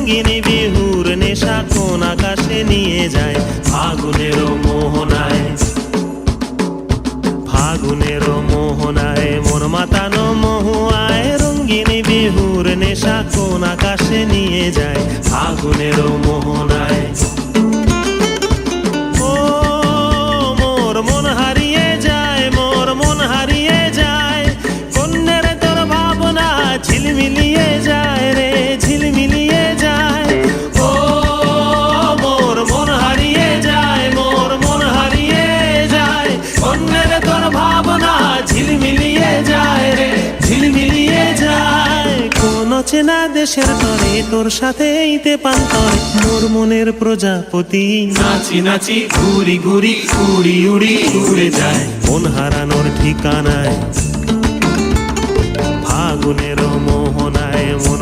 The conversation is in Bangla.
রঙ্গিনী বিহুর নেশা কোন আকাশে নিয়ে যায় ফাগুনের মোহনায়। ফাগুনের মোহনায় মন মাতানো মহুয়ায়, রঙ্গিনী বিহুর নেশা কোন আকাশে নিয়ে যায় ফাগুনের মোহনায়। ও মোর মন হারিয়ে যায়, মোর মন হারিয়ে যায়, কন্যের তোর ভাবনা ঝিলমিলিয়ে যায় রে, ঝিলমিলিয়ে যায়। ও মোর মন হারিয়ে যায়, মোর মন হারিয়ে যায়, কন্যের তোর ভাবনা ঝিলমিলিয়ে যায় রে, ঝিলমিলিয়ে যায়। কোন চেনা দেশের তরে তোর সাথে এইতে পান্তরে, মোর মনের প্রজাপতি নাচি নাচি ঘুরি ঘুরি উড়ি উড়ি উড়ে যায় মন হারানোর ঠিকানায়। ফাগুনের মোহনায় মন